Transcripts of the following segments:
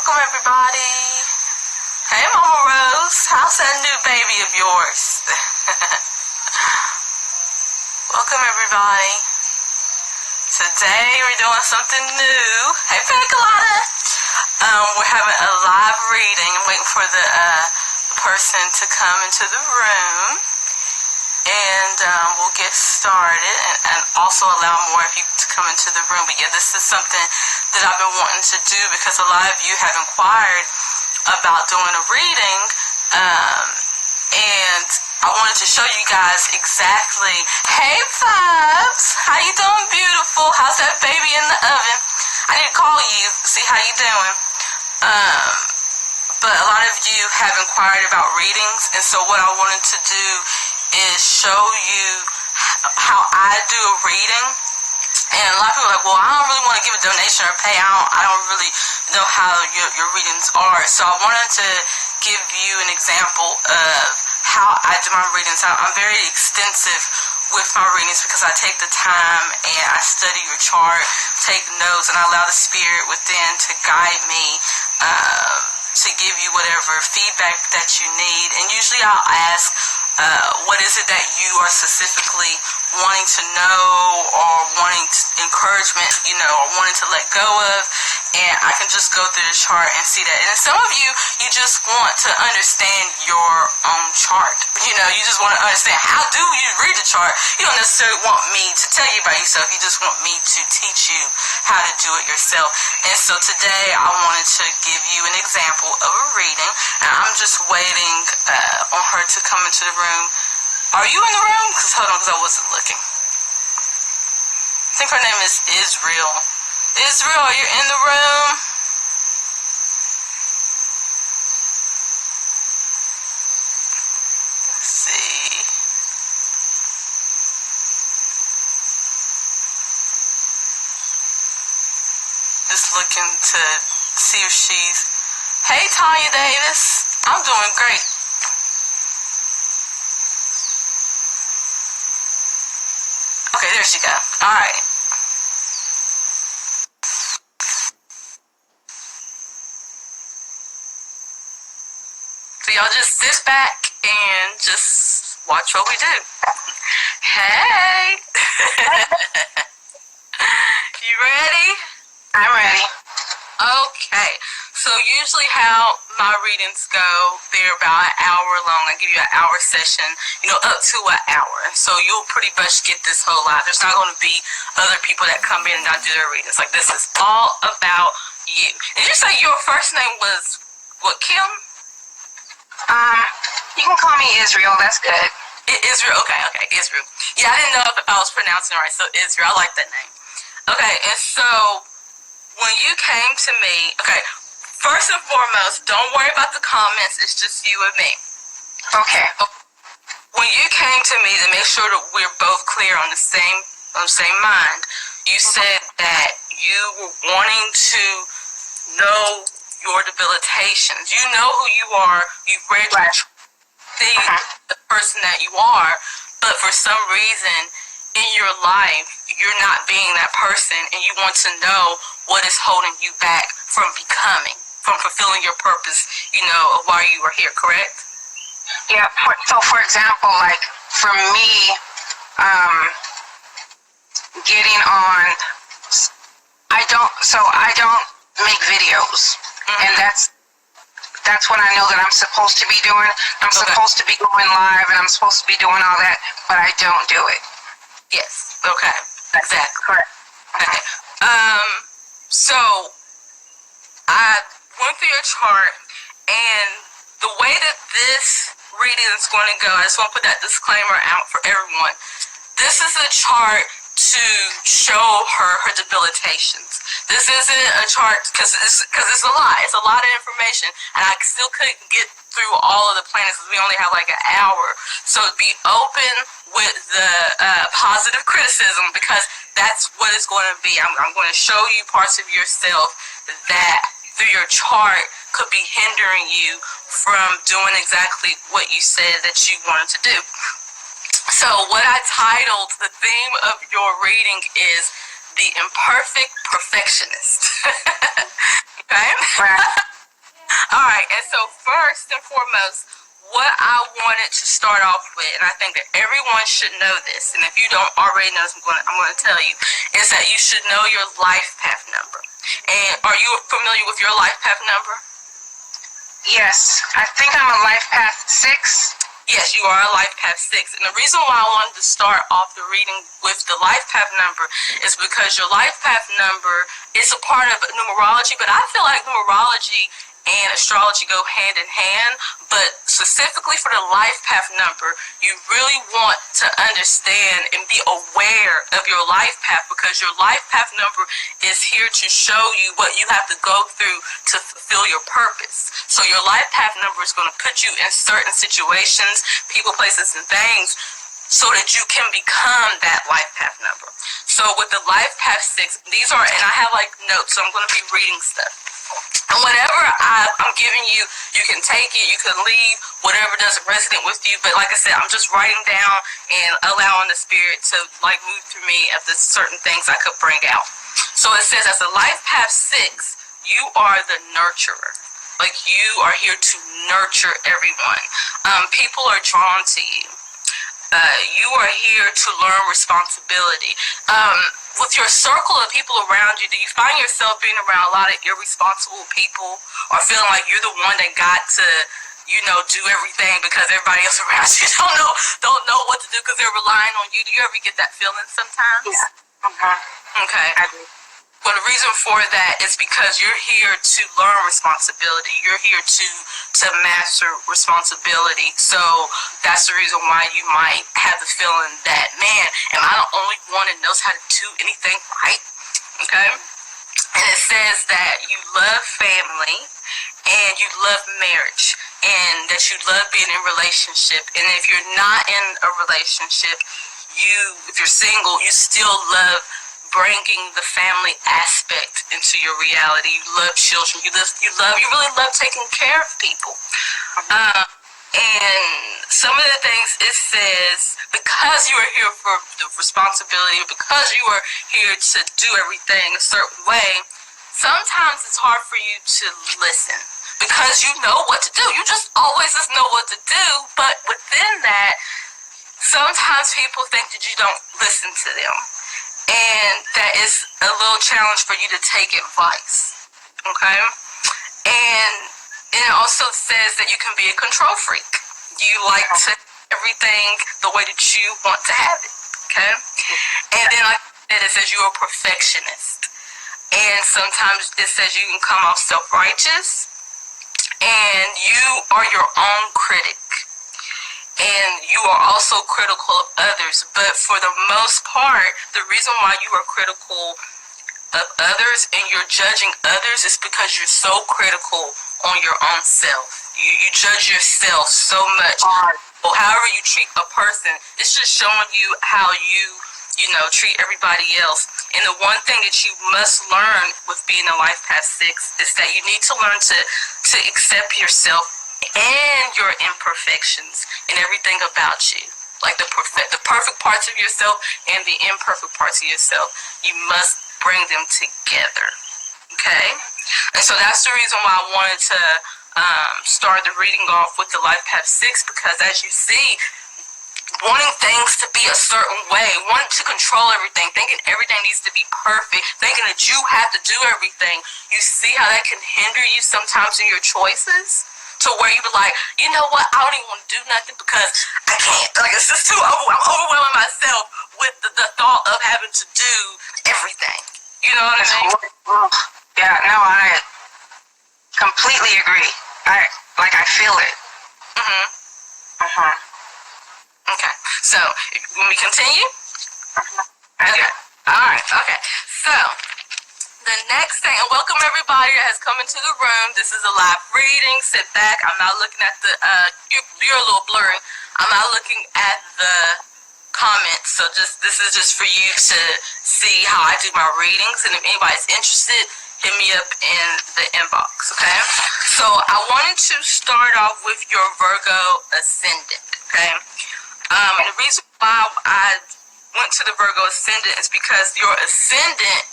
Welcome, everybody. Hey, Mama Rose. How's that new baby of yours? Welcome, everybody. Today, we're doing something new. Hey, Piccolata. We're having a live reading. I'm waiting for the person to come into the room. And we'll get started and also allow more of you to come into the room. But yeah, this is something that I've been wanting to do because a lot of you have inquired about doing a reading. And I wanted to show you guys exactly. Hey, Vibes! How you doing, beautiful? How's that baby in the oven? I need to call you, see how you doing. But a lot of you have inquired about readings, and so what I wanted to do is show you how I do a reading. And a lot of people are like, well, I don't really want to give a donation or pay. I don't really know how your readings are. So I wanted to give you an example of how I do my readings. I'm very extensive with my readings because I take the time and I study your chart, take notes, and I allow the spirit within to guide me to give you whatever feedback that you need. And usually I'll ask, what is it that you are specifically wanting to know or wanting encouragement, or wanting to let go of, and I can just go through the chart and see that. And some of you just want to understand your own chart. You just want to understand, how do you read the chart? You don't necessarily want me to tell you about yourself. You just want me to teach you how to do it yourself. And so today I wanted to give you an example of a reading, and I'm just waiting on her to come into the room. Are you in the room? Hold on, because I wasn't looking. I think her name is Israel. Israel, you're in the room? Let's see. Just looking to see if she's... Hey, Tanya Davis. I'm doing great. Okay, there she go. All right. So y'all just sit back and just watch what we do. Hey. You ready? I'm ready. Okay. So usually how my readings go, they're about an hour long. I give you an hour session, up to an hour. So you'll pretty much get this whole lot. There's not going to be other people that come in and not do their readings. Like, this is all about you. Did you say your first name was, what, Kim? You can call me Israel. That's good. Israel. Okay, Israel. Yeah, I didn't know if I was pronouncing it right. So Israel, I like that name. Okay, and so when you came to me, okay, first and foremost, don't worry about the comments. It's just you and me. Okay. When you came to me to make sure that we're both clear on the same mind, you said that you were wanting to know your debilitations. You know who you are. You've read your see the person that you are, but for some reason in your life, you're not being that person, and you want to know what is holding you back from fulfilling your purpose, of why you are here, correct? Yeah. So, for example, like for me, getting on, I don't make videos, and that's what I know that I'm supposed to be doing. I'm supposed to be going live, and I'm supposed to be doing all that, but I don't do it. Yes. Okay. Exactly. Correct. Okay. So I went through your chart, and the way that this reading is going to go, I just want to put that disclaimer out for everyone. This is a chart to show her debilitations. This isn't a chart because it's a lot. It's a lot of information, and I still couldn't get through all of the planets because we only have like an hour. So be open with the positive criticism, because that's what it's going to be. I'm going to show you parts of yourself that through your chart could be hindering you from doing exactly what you said that you wanted to do. So what I titled the theme of your reading is The Imperfect Perfectionist. Okay? All right, and so first and foremost, what I wanted to start off with, and I think that everyone should know this, and if you don't already know this, I'm going to tell you, is that you should know your life path number. And are you familiar with your life path number? Yes, I think I'm a life path 6. Yes, you are a life path 6. And the reason why I wanted to start off the reading with the life path number is because your life path number is a part of numerology, but I feel like numerology and astrology go hand in hand, but specifically for the life path number, you really want to understand and be aware of your life path, because your life path number is here to show you what you have to go through to fulfill your purpose. So your life path number is going to put you in certain situations, people, places, and things, so that you can become that life path number. So with the life path 6, these are, and I have like notes, so I'm going to be reading stuff. And whatever I'm giving you, you can take it, you can leave, whatever doesn't resonate with you. But like I said, I'm just writing down and allowing the spirit to like move through me of the certain things I could bring out. So it says, as a life path 6, you are the nurturer. Like, you are here to nurture everyone. People are drawn to you. You are here to learn responsibility. With your circle of people around you, do you find yourself being around a lot of irresponsible people, or feeling like you're the one that got to, do everything because everybody else around you don't know what to do because they're relying on you? Do you ever get that feeling sometimes? Yeah. Okay. I agree. Well, the reason for that is because you're here to learn responsibility. You're here to master responsibility. So that's the reason why you might have the feeling that, man, am I the only one that knows how to do anything right? Okay? And it says that you love family and you love marriage, and that you love being in a relationship. And if you're not in a relationship, if you're single, you still love bringing the family aspect into your reality. You love children. You really love taking care of people. And some of the things it says, because you are here for the responsibility, or because you are here to do everything a certain way, sometimes it's hard for you to listen, because you know what to do. You just always just know what to do. But within that, sometimes people think that you don't listen to them. And that is a little challenge for you to take advice. Okay? And it also says that you can be a control freak. You like to everything the way that you want to have it. Okay? And then like it says you're a perfectionist. And sometimes it says you can come off self-righteous. And you are your own critic. And you are also critical of others. But for the most part, the reason why you are critical of others and you're judging others is because you're so critical on your own self. You judge yourself so much. Or however you treat a person, it's just showing you how you treat everybody else. And the one thing that you must learn with being a life path 6 is that you need to learn to accept yourself and your imperfections and everything about you. Like the perfect parts of yourself and the imperfect parts of yourself. You must bring them together. Okay? And so that's the reason why I wanted to start the reading off with the life path 6, because as you see, wanting things to be a certain way, wanting to control everything, thinking everything needs to be perfect, thinking that you have to do everything, you see how that can hinder you sometimes in your choices? To where you be like, you know what, I don't even want to do nothing because I can't. Like, it's just I'm overwhelming myself with the thought of having to do everything. You know what I mean? Yeah, no, I completely agree. I feel it. Okay, so when we continue? Okay. All right, okay. So the next thing, and welcome everybody that has come into the room. This is a live reading. Sit back. I'm not looking at the, you're a little blurry. I'm not looking at the comments. So this is just for you to see how I do my readings. And if anybody's interested, hit me up in the inbox, okay? So I wanted to start off with your Virgo ascendant, okay? And the reason why I went to the Virgo ascendant is because your ascendant,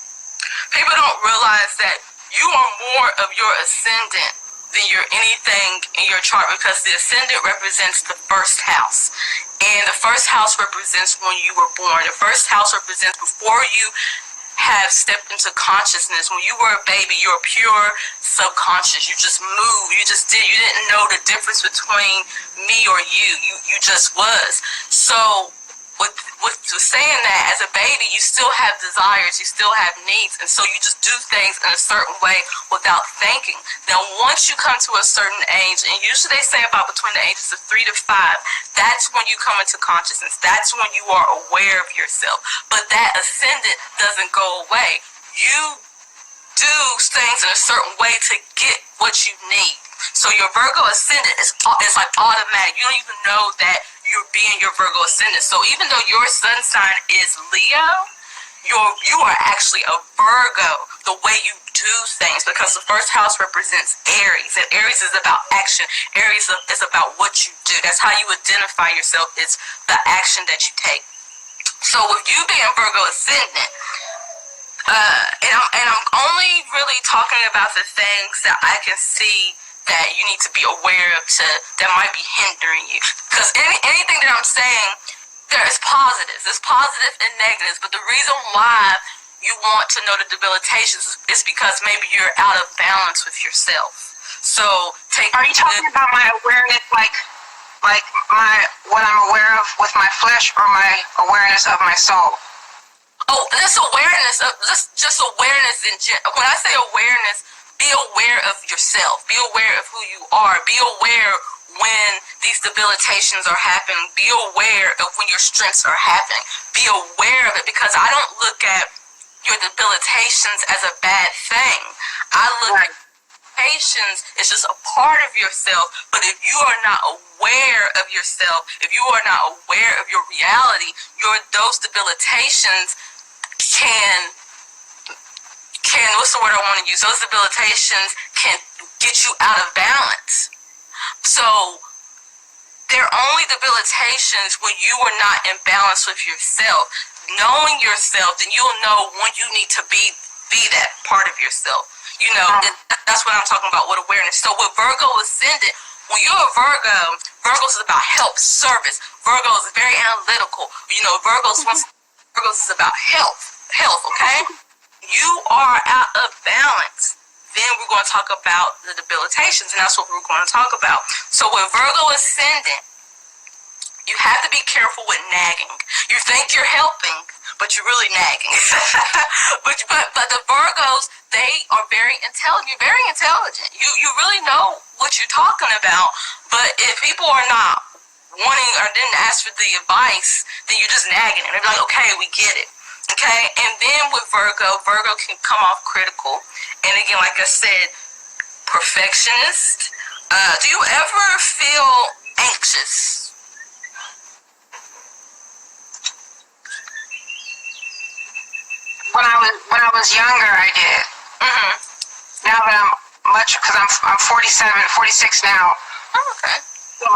people don't realize that you are more of your ascendant than anything in your chart, because the ascendant represents the first house. And the first house represents when you were born. The first house represents before you have stepped into consciousness. When you were a baby, you were pure subconscious. You just moved. You didn't know the difference between me or you. You just was. So with saying that, as a baby, you still have desires, you still have needs, and so you just do things in a certain way without thinking. Now, once you come to a certain age, and usually they say about between the ages of 3 to 5, that's when you come into consciousness. That's when you are aware of yourself. But that ascendant doesn't go away. You do things in a certain way to get what you need. So your Virgo ascendant is like automatic. You don't even know that you're being your Virgo ascendant. So even though your sun sign is Leo, you are actually a Virgo the way you do things, because the first house represents Aries, and Aries is about action. Aries is about what you do. That's how you identify yourself. It's the action that you take. So with you being Virgo ascendant, and I'm only really talking about the things that I can see that you need to be aware of that might be hindering you. Because anything that I'm saying, there is positives. There's positive and negatives. But the reason why you want to know the debilitations is because maybe you're out of balance with yourself. So Are you talking about my awareness, like what I'm aware of with my flesh, or my awareness of my soul? Oh, this awareness of just awareness in general. When I say awareness, be aware of yourself. Be aware of who you are. Be aware when these debilitations are happening. Be aware of when your strengths are happening. Be aware of it, because I don't look at your debilitations as a bad thing. I look at debilitations as just a part of yourself. But if you are not aware of yourself, if you are not aware of your reality, those debilitations can what's the word I want to use? Those debilitations can get you out of balance. So they're only debilitations when you are not in balance with yourself. Knowing yourself, then you'll know when you need to be that part of yourself. You know, that's what I'm talking about with awareness. So with Virgo ascendant, when you're a Virgo is about help, service. Virgo is very analytical. You know, Virgo is about health, okay? You are out of balance, then we're going to talk about the debilitations, and that's what we're going to talk about. So with Virgo ascendant, you have to be careful with nagging. You think you're helping, but you're really nagging. but the Virgos, they are very intelligent. Very intelligent. You really know what you're talking about. But if people are not wanting or didn't ask for the advice, then you're just nagging them. They're like, okay, we get it. Okay, and then with Virgo can come off critical. And again, like I said, perfectionist. Do you ever feel anxious? When I was younger, I did. Mm-hmm. Now that because I'm 47, 46 now. Oh, okay. So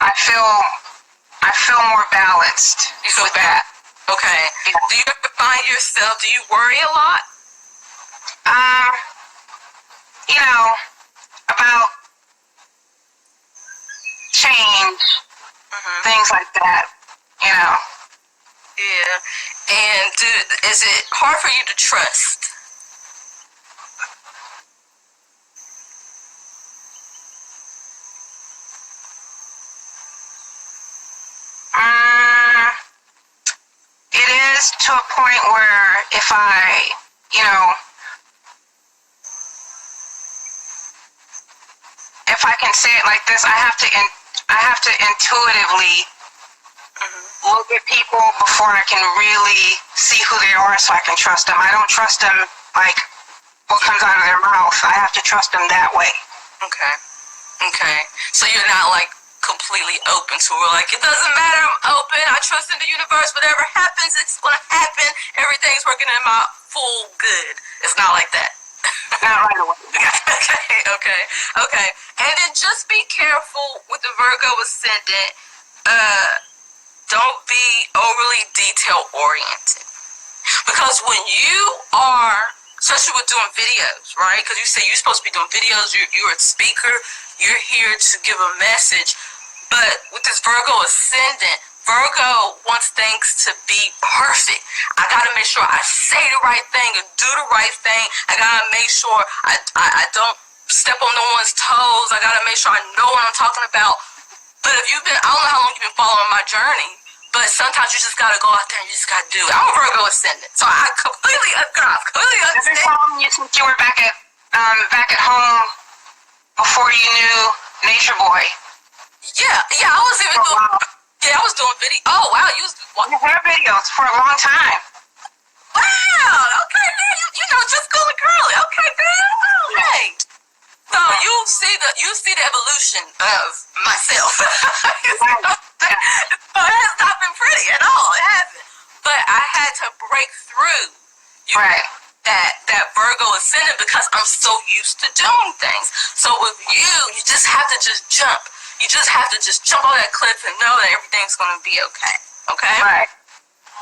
I feel more balanced. You feel with bad. that. Okay. Yeah. Do you ever find yourself, do you worry a lot? You know, about change, things like that, you know. Yeah. And is it hard for you to trust? It is to a point where if I, you know, if I can say it like this, I have to intuitively look at people before I can really see who they are, so I can trust them. I don't trust them like what comes out of their mouth. I have to trust them that way. Okay. So you're not like completely open to it. Like, it doesn't matter, I'm open, I trust in the universe, whatever happens, it's gonna happen, everything's working in my full good. It's not like that. Not right away. Okay. And then just be careful with the Virgo ascendant. Don't be overly detail oriented. Because when you are especially with doing videos, right? Because you say you're supposed to be doing videos, you're a speaker, you're here to give a message. But with this Virgo ascendant, Virgo wants things to be perfect. I gotta make sure I say the right thing and do the right thing. I gotta make sure I don't step on no one's toes. I gotta make sure I know what I'm talking about. But if you've been, I don't know how long you've been following my journey, but sometimes you just gotta go out there and you just gotta do it. I'm a Virgo ascendant, so I completely understand. Every time you think you were back at home before you knew Nature Boy. Yeah, I was even doing. Yeah, I was doing video. Oh wow, you was watching her videos for a long time. Wow. Okay, man. You know, just cool and curly. Okay, man. All right. So you see the evolution of myself. So it has not been pretty at all. It hasn't. But I had to break through. That Virgo ascendant because I'm so used to doing things. So with you just have to just jump. You just have to just jump on that cliff and know that everything's going to be okay. Okay? Right.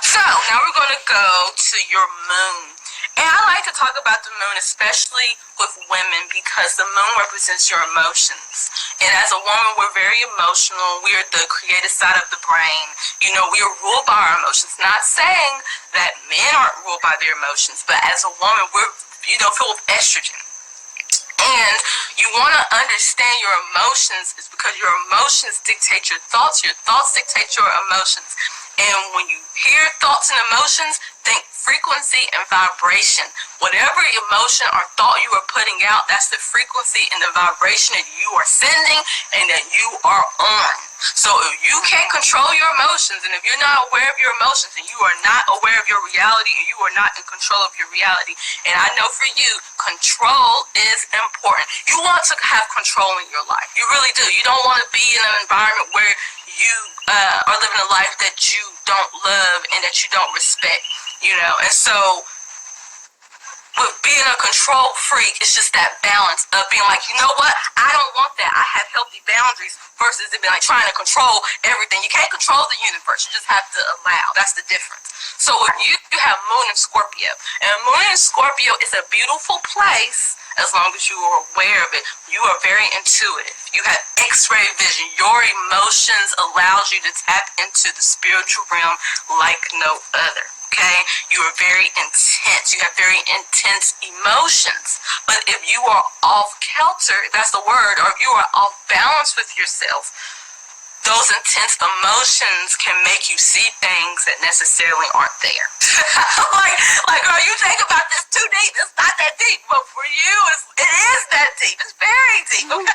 So now we're going to go to your moon. And I like to talk about the moon, especially with women, because the moon represents your emotions. And as a woman, we're very emotional. We are the creative side of the brain. You know, we are ruled by our emotions. Not saying that men aren't ruled by their emotions, but as a woman, we're, filled with estrogen. And you want to understand your emotions is because your emotions dictate your thoughts dictate your emotions. And when you hear thoughts and emotions, think frequency and vibration. Whatever emotion or thought you are putting out, that's the frequency and the vibration that you are sending and that you are on. So if you can't control your emotions, and if you're not aware of your emotions, and you are not aware of your reality, and you are not in control of your reality, and I know for you, control is important. You want to have control in your life. You really do. You don't want to be in an environment where you are living a life that you don't love and that you don't respect, And so with being a control freak, it's just that balance of being like, you know what? I don't want that. I have healthy boundaries versus it being like trying to control everything. You can't control the universe. You just have to allow. That's the difference. So if you have Moon in Scorpio, and Moon in Scorpio is a beautiful place as long as you are aware of it. You are very intuitive. You have X-ray vision. Your emotions allows you to tap into the spiritual realm like no other. Okay? You are very intense. You have very intense emotions. But if you are off kilter, if that's the word, or if you are off balance with yourself, those intense emotions can make you see things that necessarily aren't there. like, girl, you think about this too deep. It's not that deep. But for you, it is that deep. It's very deep. Okay?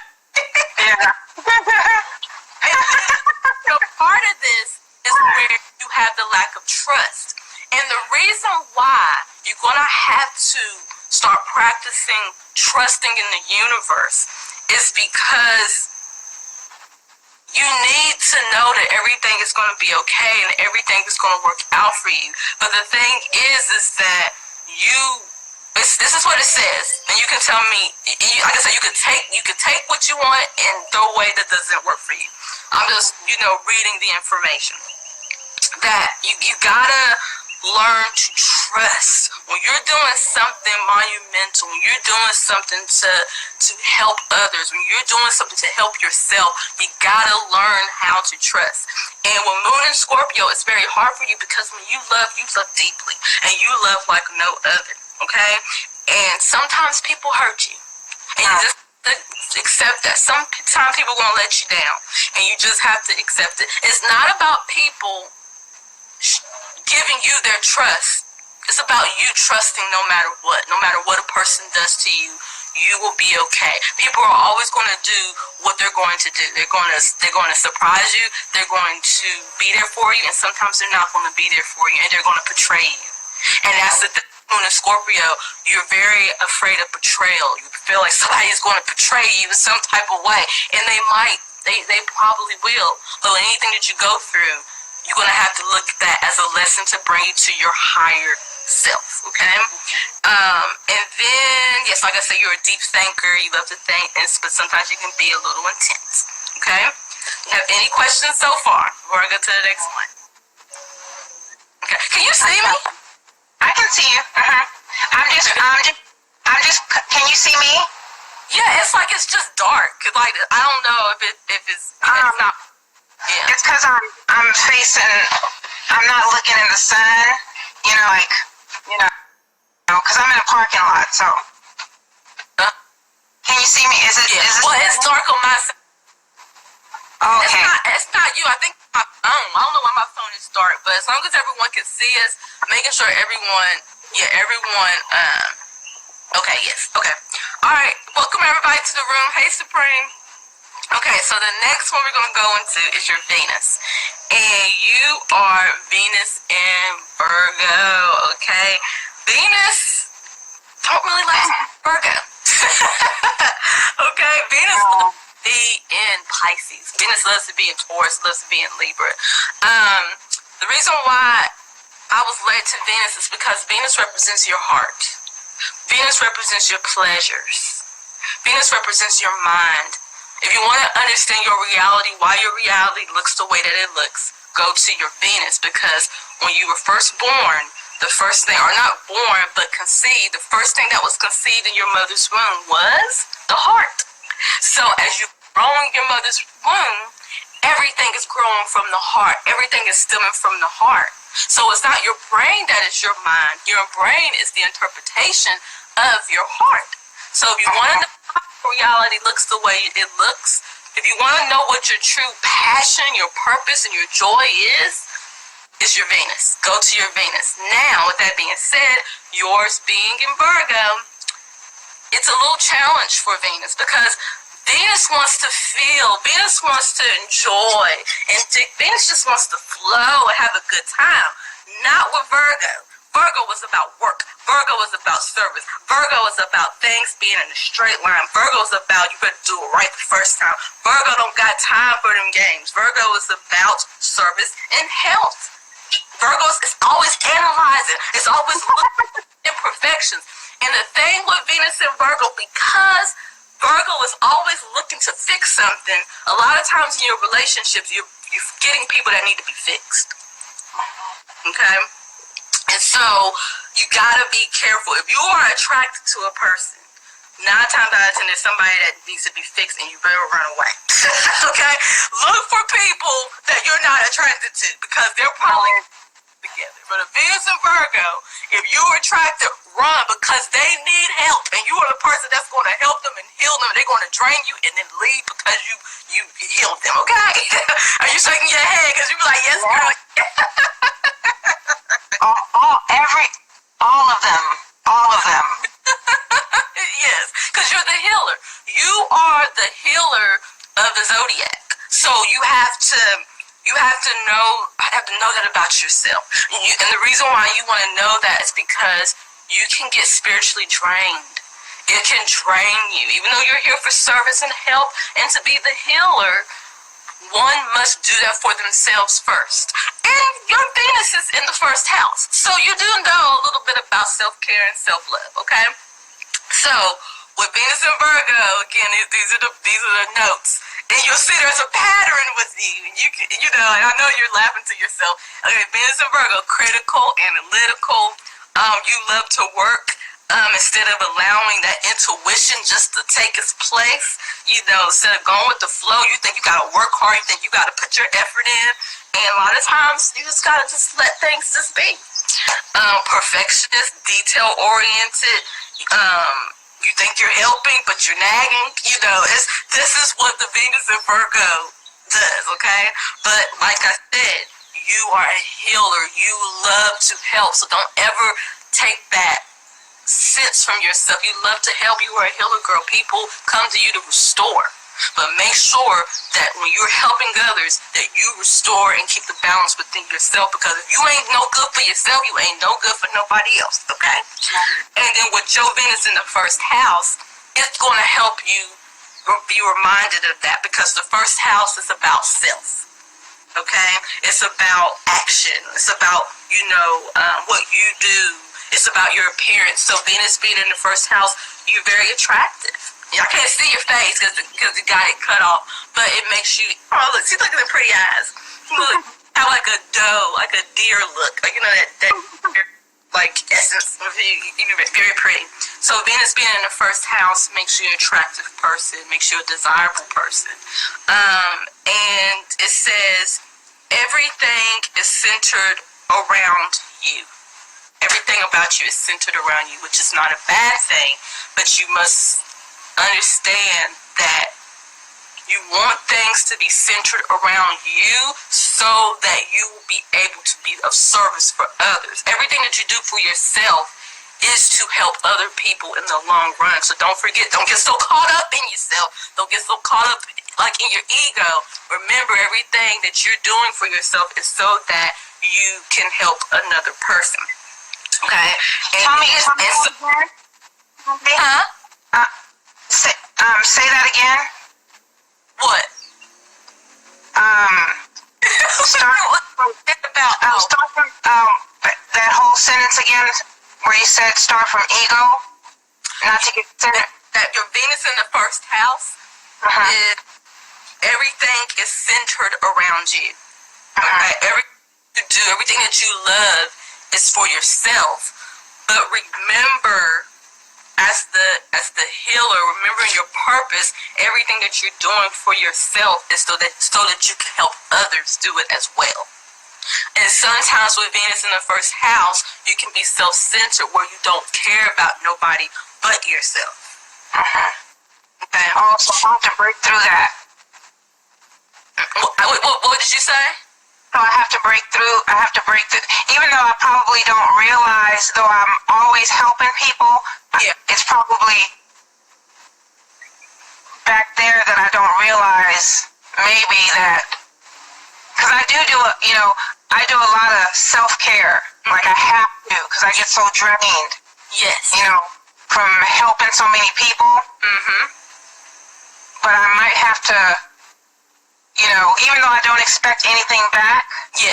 Yeah. So part of this is where you have the lack of trust. And the reason why you're going to have to start practicing trusting in the universe is because you need to know that everything is going to be okay and everything is going to work out for you. But the thing is that this is what it says, and you can tell me. Like I said, you could take what you want and throw away that doesn't work for you. I'm just reading the information that you gotta learn to trust. When you're doing something monumental, when you're doing something to help others, when you're doing something to help yourself, you gotta learn how to trust. And with Moon in Scorpio, it's very hard for you because when you love deeply, and you love like no other, okay? And sometimes people hurt you, and you just accept that. Sometimes people are gonna let you down, and you just have to accept it. It's not about people giving you their trust. It's about you trusting no matter what a person does to you, you will be okay. People are always going to do what they're going to do. They're going to surprise you. They're going to be there for you, and sometimes they're not going to be there for you, and they're going to betray you. And that's the thing. Moon in Scorpio, you're very afraid of betrayal. You feel like somebody is going to betray you in some type of way, and they might. They probably will. But anything that you go through, you're going to have to look at that as a lesson to bring you to your higher self, okay? And then, yes, like I said, you're a deep thinker. You love to think, but sometimes you can be a little intense, okay? You have any questions so far before I go to the next one? Okay. Can you see me? I can see you. I'm just Can you see me? Yeah, it's like it's just dark. Like I don't know if it's not. Yeah. It's because I'm facing. I'm not looking in the sun. You know, like because I'm in a parking lot. So can you see me? Is it? Yeah. Is it? Well, it's dark on my side. Okay. It's not you. I think my phone. I don't know why my phone is dark, but as long as everyone can see us, making sure everyone. Okay. Yes. Okay. All right. Welcome everybody to the room. Hey, Supreme. Okay, so the next one we're going to go into is your Venus. And you are Venus in Virgo, okay? Venus don't really like Virgo. Okay? Venus loves to be in Pisces. Venus loves to be in Taurus, loves to be in Libra. The reason why I was led to Venus is because Venus represents your heart. Venus represents your pleasures. Venus represents your mind. If you want to understand your reality, why your reality looks the way that it looks, go to your Venus, because when you were first born, the first thing, or not born, but conceived, the first thing that was conceived in your mother's womb was the heart. So as you grow in your mother's womb, everything is growing from the heart. Everything is stemming from the heart. So it's not your brain that is your mind. Your brain is the interpretation of your heart. So if you want to know how reality looks the way it looks, if you want to know what your true passion, your purpose, and your joy is your Venus. Go to your Venus. Now, with that being said, yours being in Virgo, it's a little challenge for Venus because Venus wants to feel, Venus wants to enjoy, and Venus just wants to flow and have a good time. Not with Virgo. Virgo was about work. Virgo was about service. Virgo was about things being in a straight line. Virgo is about you better do it right the first time. Virgo don't got time for them games. Virgo is about service and health. Virgo is always analyzing. It's always looking for imperfections. And the thing with Venus and Virgo, because Virgo is always looking to fix something, a lot of times in your relationships, you're getting people that need to be fixed. Okay? And so, you gotta be careful. If you are attracted to a person, 9 times out of 10, there's somebody that needs to be fixed and you better run away. Okay? Look for people that you're not attracted to because they're probably together. But if Venus and Virgo, if you're attracted, run because they need help and you are the person that's going to help them and heal them. They're going to drain you and then leave because you healed them, okay? Are you shaking your head? Because you be like, yes, girl. All of them. Yes, because you're the healer. You are the healer of the zodiac. So you have to know that about yourself. And the reason why you want to know that is because you can get spiritually drained. It can drain you. Even though you're here for service and help and to be the healer, one must do that for themselves first. And your Venus is in the first house. So you do know a little bit about self-care and self-love, okay? So, with Venus and Virgo, again, these are the notes. And you'll see there's a pattern with you. And you know, and I know you're laughing to yourself. Okay, Venus and Virgo, critical, analytical. You love to work. Instead of allowing that intuition just to take its place, you know, instead of going with the flow, you think you gotta work hard, you think you gotta put your effort in, and a lot of times you just gotta just let things just be. Perfectionist, detail-oriented, you think you're helping, but you're nagging, you know, this is what the Venus and Virgo does, okay? But like I said, you are a healer, you love to help, so don't ever take that sense from yourself. You love to help. You are a healer, girl. People come to you to restore. But make sure that when you're helping others, that you restore and keep the balance within yourself. Because if you ain't no good for yourself, you ain't no good for nobody else. Okay? And then with your Venus in the first house, it's going to help you be reminded of that. Because the first house is about self. Okay? It's about action. It's about, you know, what you do. It's about your appearance. So Venus being in the first house, you're very attractive. I can't see your face because you got it cut off, but it makes you. Oh, look! See, look at the pretty eyes. Look, have like a doe, like a deer look. Like, you know that. like essence of you. You're very pretty. So Venus being in the first house makes you an attractive person, makes you a desirable person. And it says everything is centered around you. Everything about you is centered around you, which is not a bad thing, but you must understand that you want things to be centered around you so that you will be able to be of service for others. Everything that you do for yourself is to help other people in the long run. So don't forget, don't get so caught up in yourself. Don't get so caught up like in your ego. Remember, everything that you're doing for yourself is so that you can help another person. Okay? And Tell me again. huh? Say that again. What? Start from that whole sentence again, where you said start from ego, not to get centered. That your Venus in the first house is everything is centered around you. Okay, everything that you love is for yourself. But remember, as the healer, remembering your purpose, everything that you're doing for yourself is so that you can help others do it as well. And sometimes with Venus in the first house, you can be self-centered where you don't care about nobody but yourself. Okay. Oh, so I have to break through that. What did you say? So I have to break through. Even though I probably don't realize, though I'm always helping people, Yeah. it's probably back there that I don't realize maybe that, because I do I do a lot of self-care, like I have to, because I get so drained, Yes. from helping so many people. But I might have to, even though I don't expect anything back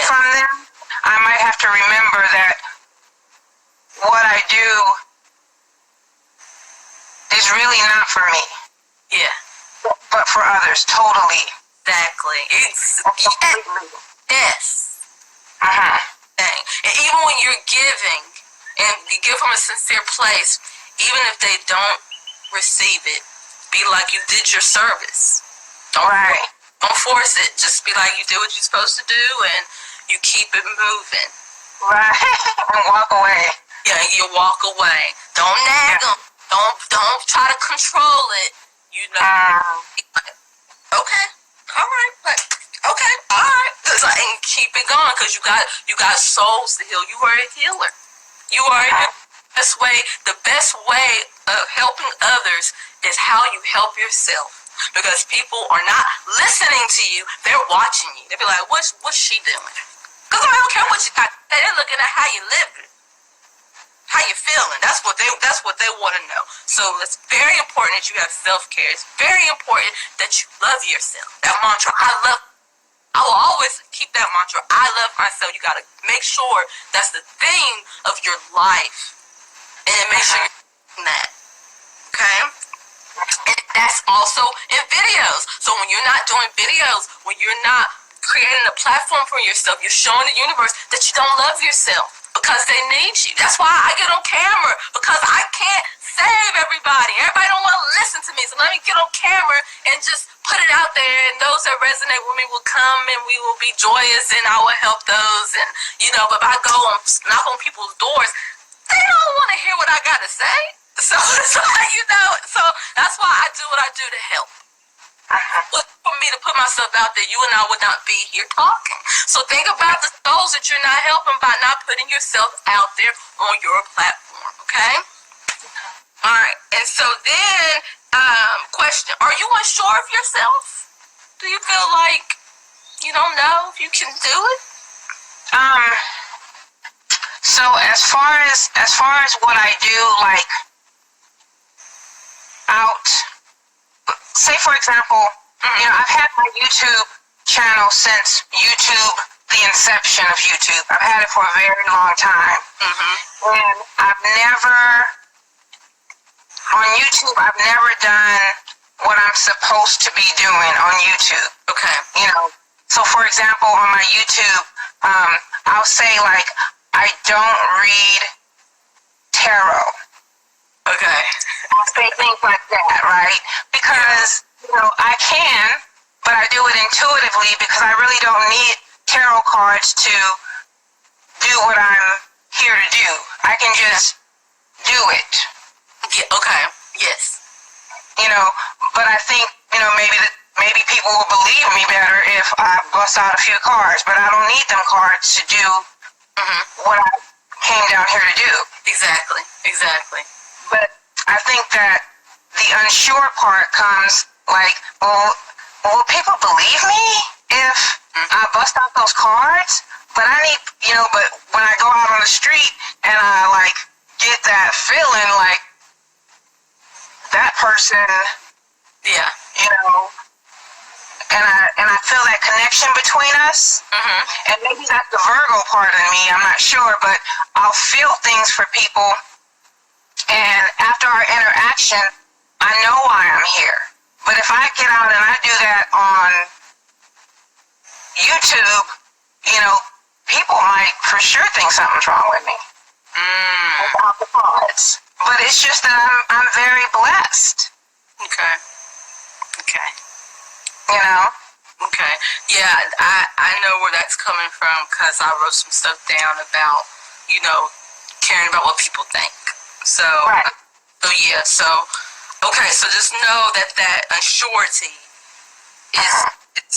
from them, I might have to remember that what I do is really not for me. Yeah. But for others, totally. Exactly. Yes. Thing. And even when you're giving, and you give from a sincere place, even if they don't receive it, be like you did your service. Don't force it. Just be like you did what you're supposed to do, and you keep it moving. Right. And walk away. Yeah, you walk away. Don't nag them. Don't try to control it. Okay, all right, but okay, all right. And keep it going, because you got souls to heal. You are a healer. You are the best way of helping others is how you help yourself. Because people are not listening to you, they're watching you. They'll be like, what's she doing? Because I don't care what you got. They're looking at how you living, how you feeling. That's what they want to know. So it's very important that you have self-care. It's very important that you love yourself. That mantra, I will always keep that mantra. I love myself. You got to make sure that's the theme of your life. And make sure you're doing that. Okay? And that's also in videos. So when you're not doing videos, when you're not creating a platform for yourself, you're showing the universe that you don't love yourself because they need you. That's why I get on camera, because I can't save everybody. Everybody don't want to listen to me. So let me get on camera and just put it out there, and those that resonate with me will come, and we will be joyous, and I will help those. And but if I go and knock on people's doors, they don't want to hear what I got to say. So that's why I do what I do to help. For me to put myself out there, you and I would not be here talking. So think about the souls that you're not helping by not putting yourself out there on your platform, okay? All right, and so then, question, are you unsure of yourself? Do you feel like you don't know if you can do it? So as far as what I do, like, out, say for example, I've had my YouTube channel since YouTube, the inception of YouTube. I've had it for a very long time. And on YouTube, I've never done what I'm supposed to be doing on YouTube. Okay. So for example, on my YouTube, I'll say, like, I don't read tarot. Okay. I'll say things like that, right? Because, I can, but I do it intuitively because I really don't need tarot cards to do what I'm here to do. I can just do it. Yeah, okay. Yes. But I think, maybe people will believe me better if I bust out a few cards, but I don't need them cards to do what I came down here to do. Exactly. But I think that the unsure part comes like, well, will people believe me if I bust out those cards? But I need, but when I go out on the street and I get that feeling like that person, yeah, and I feel that connection between us, and maybe that's the Virgo part of me, I'm not sure, but I'll feel things for people, and after our interaction, I know why I'm here. But if I get out and I do that on YouTube, people might for sure think something's wrong with me. About the cards. But it's just that I'm very blessed. Okay. Okay. Yeah, I know where that's coming from because I wrote some stuff down about, caring about what people think. So, right. Okay, so just know that unsurety is,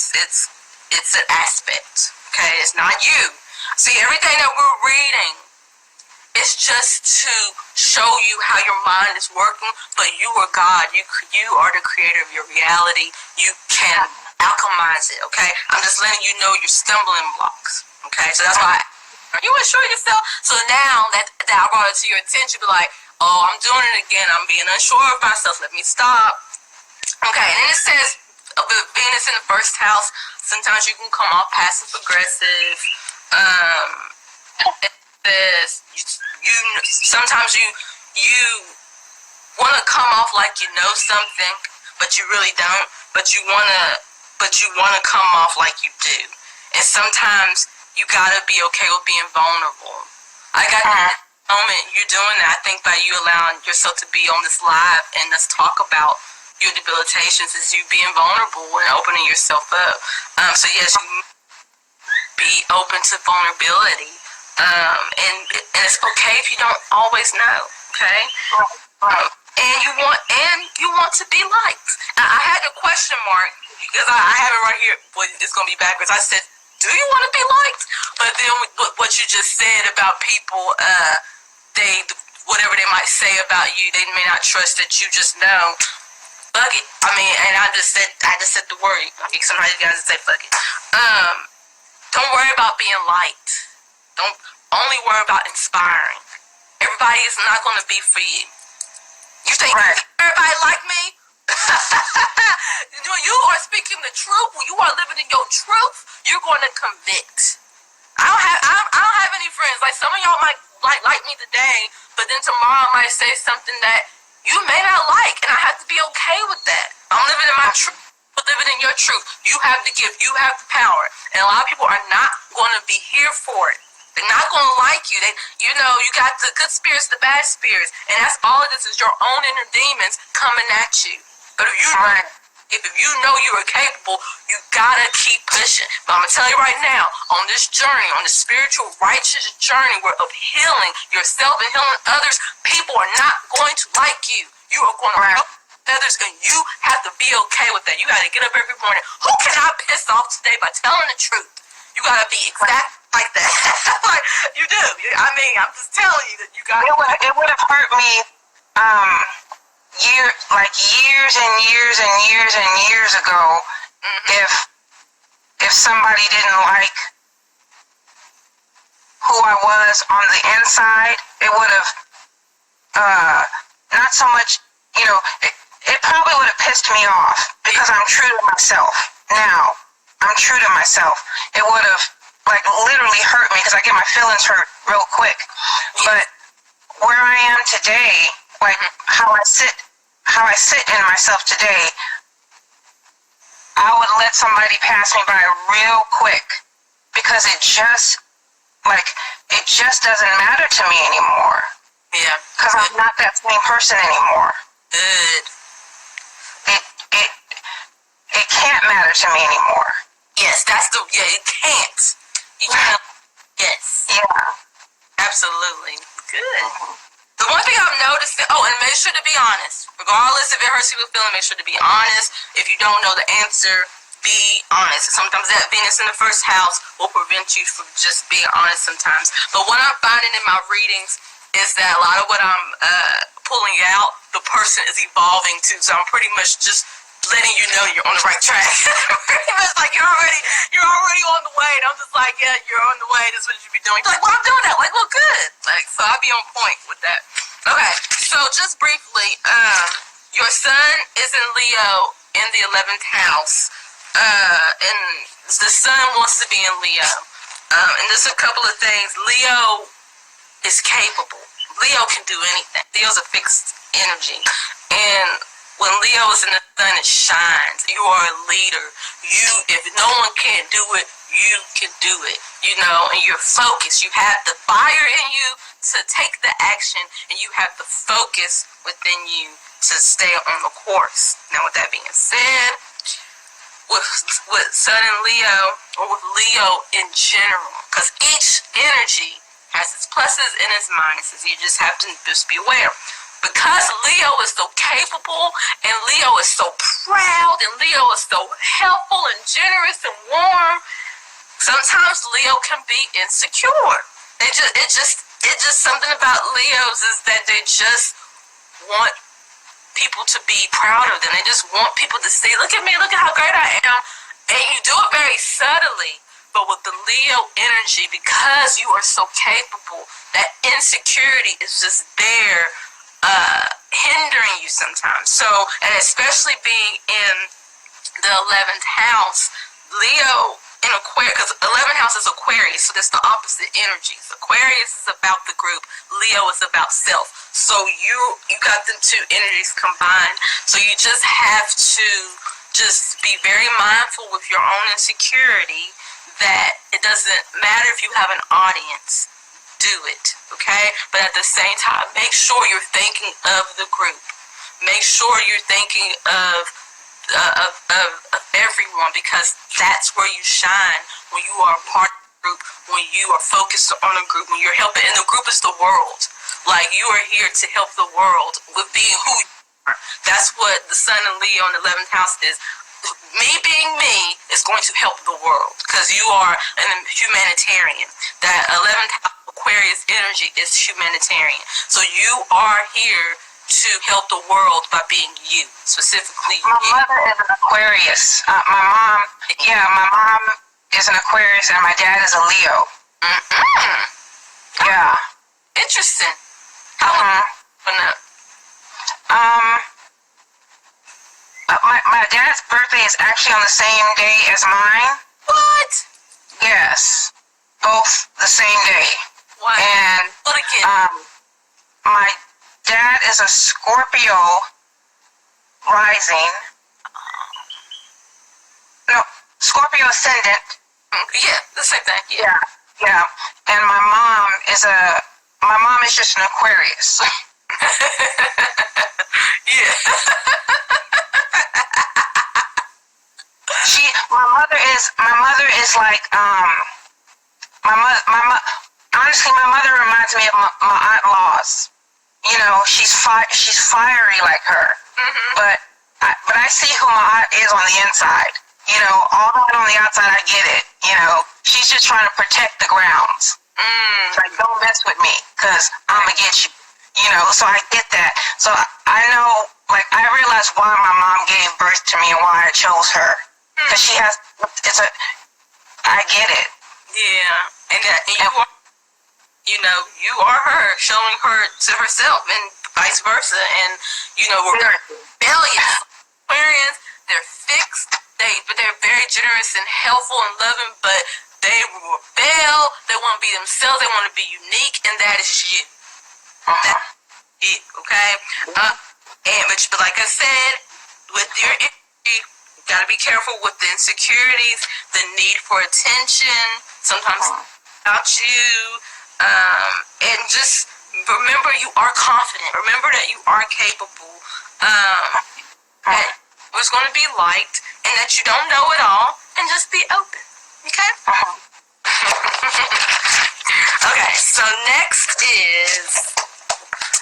it's an aspect, okay? It's not you. See, everything that we're reading, it's just to show you how your mind is working, but you are God. You are the creator of your reality. You can alchemize it, okay? I'm just letting you know your stumbling blocks, okay? So that's why, are you unsure yourself? So now that I brought it to your attention, be like, oh, I'm doing it again. I'm being unsure of myself. Let me stop. Okay, and then it says, Venus in the first house, sometimes you can come off passive-aggressive. Sometimes you want to come off like you know something, but you really don't. But you want to come off like you do. And sometimes you gotta be okay with being vulnerable. I got that moment you're doing that. I think by you allowing yourself to be on this live and let's talk about your debilitations is you being vulnerable and opening yourself up. So yes, you be open to vulnerability. And it's okay if you don't always know, okay? And you want to be liked. I had a question mark because I have it right here. Well, it's gonna be backwards. I said, "Do you want to be liked?" But then what you just said about people, they whatever they might say about you, they may not trust that you just know. Fuck it. I mean, and I just said the word. Sometimes you guys say fuck it. Don't worry about being liked. Don't only worry about inspiring. Everybody is not going to be for you. You think everybody like me? You are speaking the truth. When you are living in your truth, you're going to convict. I don't have any friends. Like some of y'all might like me today, but then tomorrow I might say something that you may not like, and I have to be okay with that. I'm living in my truth. Living in your truth. You have the gift. You have the power. And a lot of people are not going to be here for it. They're not going to like you. You got the good spirits, the bad spirits. And that's all it is your own inner demons coming at you. But if you know you are capable, you got to keep pushing. But I'm going to tell you right now, on this journey, on the spiritual righteous journey of healing yourself and healing others, people are not going to like you. You are going to others, and you have to be okay with that. You got to get up every morning. Who can I piss off today by telling the truth? You got to be exact like that. Like you do. I'm just telling you that you got. It would have hurt me, years and years and years and years ago, if somebody didn't like who I was on the inside. It would have not so much. It probably would have pissed me off because I'm true to myself now. I'm true to myself. It would have literally hurt me because I get my feelings hurt real quick. But where I am today, how I sit in myself today, I would let somebody pass me by real quick because it just doesn't matter to me anymore. Yeah. Because I'm not that same person anymore. Good. It can't matter to me anymore. Yes, it can't. You can't. Yes. Yeah. Absolutely. Good. The one thing I've noticed, and make sure to be honest. Regardless if it hurts you with feeling, make sure to be honest. If you don't know the answer, be honest. Sometimes that Venus in the first house will prevent you from just being honest sometimes. But what I'm finding in my readings is that a lot of what I'm pulling out, the person is evolving too. So I'm pretty much just letting you know you're on the right track. Pretty much like you're already on the way. And I'm just like, yeah, you're on the way. This is what you should be doing. You're like, well, I'm doing that. Like, well, good. Like, so I'll be on point with that. Okay, so just briefly, your sun is in Leo in the 11th house. And the sun wants to be in Leo. And there's a couple of things. Leo is capable. Leo can do anything. Leo's a fixed energy. And when Leo is in the sun, it shines. You are a leader. If no one can't do it, you can do it. And you're focused. You have the fire in you to take the action, and you have the focus within you to stay on the course. Now, with that being said, with Sun and Leo, or with Leo in general, because each energy has its pluses and its minuses. You just have to just be aware. Because Leo is so capable, and Leo is so proud, and Leo is so helpful and generous and warm, sometimes Leo can be insecure. It's just something about Leos is that they just want people to be proud of them. They just want people to see, look at me, look at how great I am. And you do it very subtly. But with the Leo energy, because you are so capable, that insecurity is just there, hindering you sometimes. So, and especially being in the 11th house, Leo in Aquarius, because 11th house is Aquarius, so that's the opposite energies. Aquarius is about the group, Leo is about self. So you got them two energies combined. So you just have to just be very mindful with your own insecurity that it doesn't matter if you have an audience. Do it, okay? But at the same time, make sure you're thinking of the group. Make sure you're thinking of everyone, because that's where you shine, when you are a part of the group, when you are focused on a group, when you're helping, and the group is the world. Like, you are here to help the world with being who you are. That's what the Sun and Leo in the 11th house is. Me being me is going to help the world, because you are a humanitarian. That 11th house Aquarius energy is humanitarian. So you are here to help the world by being you, specifically My you. mother is an Aquarius. My mom is an Aquarius, and my dad is a Leo. Mm-hmm. Yeah. Interesting. How long? My dad's birthday is actually on the same day as mine. What? Yes, both the same day. What? And What again? my dad is a Scorpio rising. No, Scorpio ascendant. Yeah, the same thing. Yeah, yeah. And my mom is just an Aquarius. Yeah. My mother is like honestly, my mother reminds me of my Aunt Laws. She's fiery like her. Mm-hmm. But I see who my aunt is on the inside. All that on the outside, I get it. She's just trying to protect the grounds. Like, don't mess with me, because I'm going to get you. So I get that. So I know, like, I realize why my mom gave birth to me and why I chose her. Because she has, I get it. Yeah. And you are her, showing her to herself, and vice versa. And, we're rebellious. Aquarians, they're fixed. They're very generous and helpful and loving, but they rebel. They want to be themselves. They want to be unique, and that is you. That's it, okay? But like I said, with your energy, you got to be careful with the insecurities, the need for attention, sometimes about you, and just Remember, you are confident. Remember that you are capable. That it's going to be liked, and that you don't know it all, and just be open. Okay? Okay, so next is,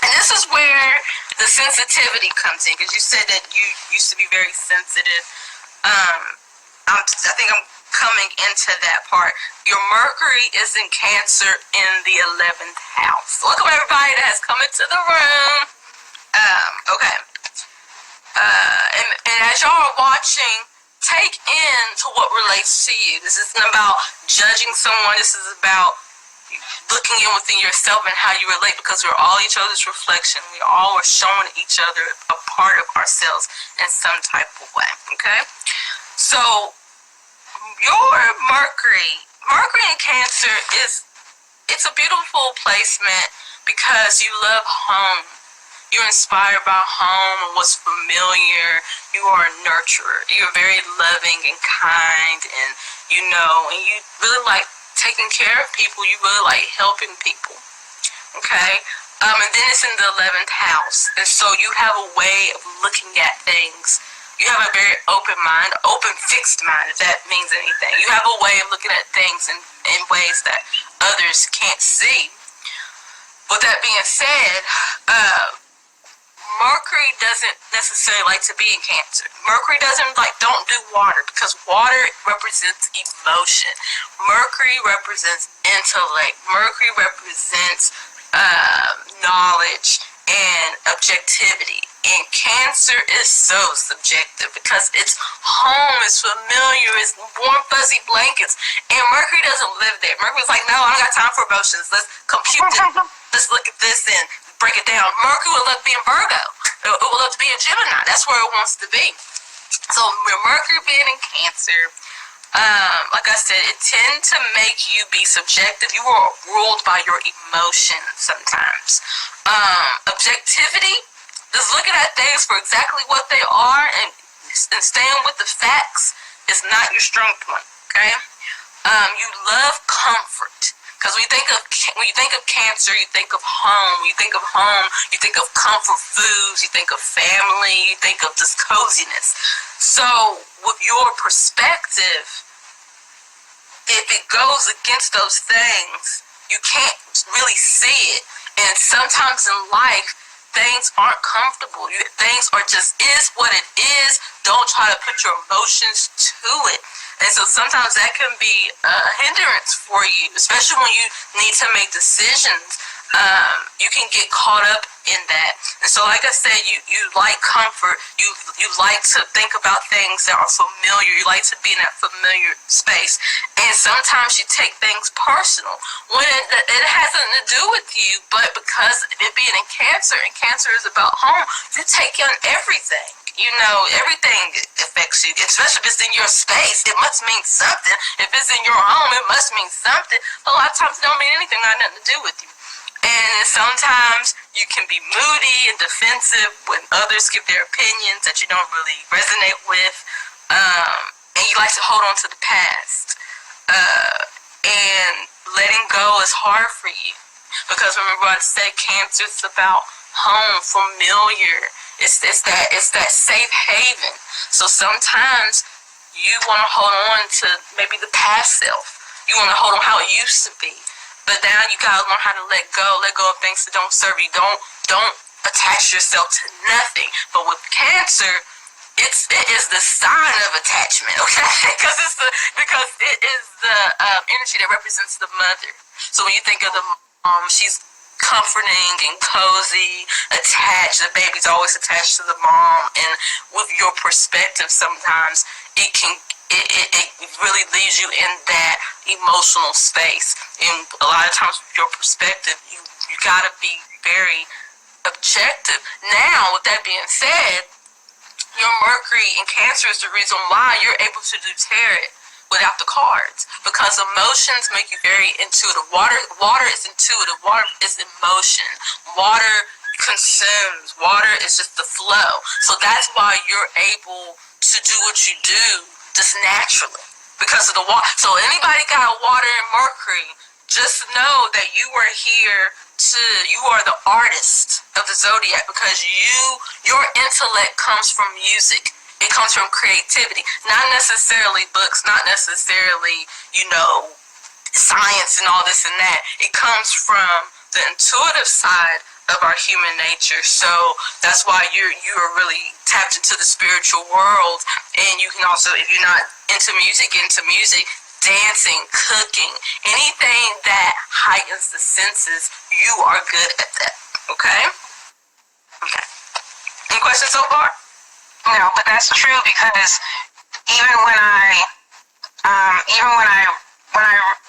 and this is where the sensitivity comes in, because you said that you used to be very sensitive. I think I'm coming into that part. Your Mercury is in Cancer in the 11th house. Welcome everybody that has come into the room. Okay. And as y'all are watching, take in to what relates to you. This isn't about judging someone. This is about looking in within yourself and how you relate, because we're all each other's reflection. We all are showing each other a part of ourselves in some type of way. Okay? So, your Mercury in Cancer it's a beautiful placement because you love home. You're inspired by home and what's familiar. You are a nurturer. You're very loving and kind, and you really like taking care of people. You really like helping people. Okay? And then it's in the 11th house. And so you have a way of looking at things. You have a very open mind, open fixed mind, if that means anything. You have a way of looking at things in ways that others can't see. With that being said, Mercury doesn't necessarily like to be in Cancer. Mercury don't do water, because water represents emotion. Mercury represents intellect. Mercury represents knowledge and objectivity. And Cancer is so subjective because its home is familiar, it's warm, fuzzy blankets. And Mercury doesn't live there. Mercury's like, no, I don't got time for emotions. Let's compute it. Let's look at this and break it down. Mercury would love to be in Virgo. It would love to be in Gemini. That's where it wants to be. So Mercury being in Cancer, like I said, it tends to make you be subjective. You are ruled by your emotions sometimes. Objectivity, just looking at things for exactly what they are and staying with the facts is not your strong point. Okay. You love comfort. Because when you think of Cancer, you think of home. When you think of home, you think of comfort foods. You think of family. You think of just coziness. So, with your perspective, if it goes against those things, you can't really see it. And sometimes in life, things aren't comfortable. Things are just is what it is. Don't try to put your emotions to it. And so sometimes that can be a hindrance for you, especially when you need to make decisions. You can get caught up in that. And so like I said, you like comfort. You like to think about things that are familiar. You like to be in that familiar space. And sometimes you take things personal when it has nothing to do with you, but because it being in Cancer, and Cancer is about home, you take on everything. Everything affects you, especially if it's in your space. It must mean something. If it's in your home, it must mean something. A lot of times it don't mean anything, got nothing to do with you. And sometimes you can be moody and defensive when others give their opinions that you don't really resonate with. And you like to hold on to the past. And letting go is hard for you. Because remember I said Cancer is about home, familiar. It's that safe haven. So sometimes you want to hold on to maybe the past self. You want to hold on how it used to be. But now you gotta learn how to let go of things that don't serve you. Don't attach yourself to nothing. But with Cancer, it is the sign of attachment, okay? Because it is the energy that represents the mother. So when you think of the mom, she's comforting and cozy, attached. The baby's always attached to the mom, and with your perspective, sometimes it really leaves you in that emotional space. And a lot of times, with your perspective, you gotta be very objective. Now, with that being said, your Mercury in Cancer is the reason why you're able to do tarot without the cards, because emotions make you very intuitive. Water is intuitive. Water is emotion. Water consumes. Water is just the flow. So that's why you're able to do what you do just naturally, because of the water. So anybody got water and Mercury, just know that you are here you are the artist of the zodiac because your intellect comes from music. It comes from creativity, not necessarily books, not necessarily, science and all this and that. It comes from the intuitive side of our human nature. So that's why you are really tapped into the spiritual world. And you can also, if you're not into music, get into music, dancing, cooking, anything that heightens the senses, you are good at that. Okay? Okay. Any questions so far? No, but that's true because even when I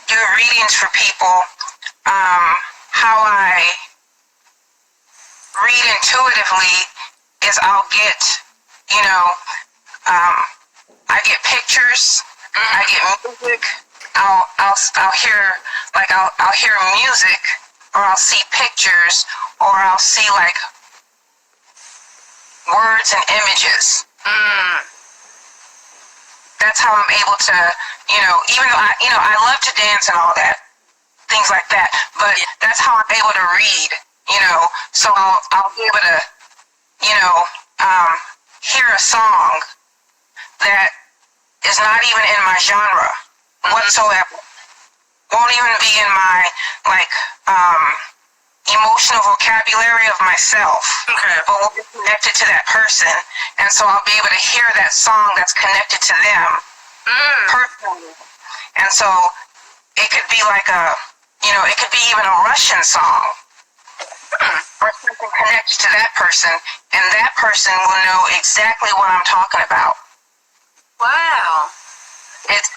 do readings for people, how I read intuitively is I'll get, I get pictures, I get music, I'll hear, like I'll hear music, or I'll see pictures, or I'll see like words and images. That's how I'm able to, even though I love to dance and all that, things like that, but that's how I'm able to read, so I'll be able to, hear a song that is not even in my genre whatsoever. Won't even be in my, emotional vocabulary of myself, but will be connected to that person, and so I'll be able to hear that song that's connected to them personally, and so it could be like it could be even a Russian song, or something connected to that person, and that person will know exactly what I'm talking about. Wow. It's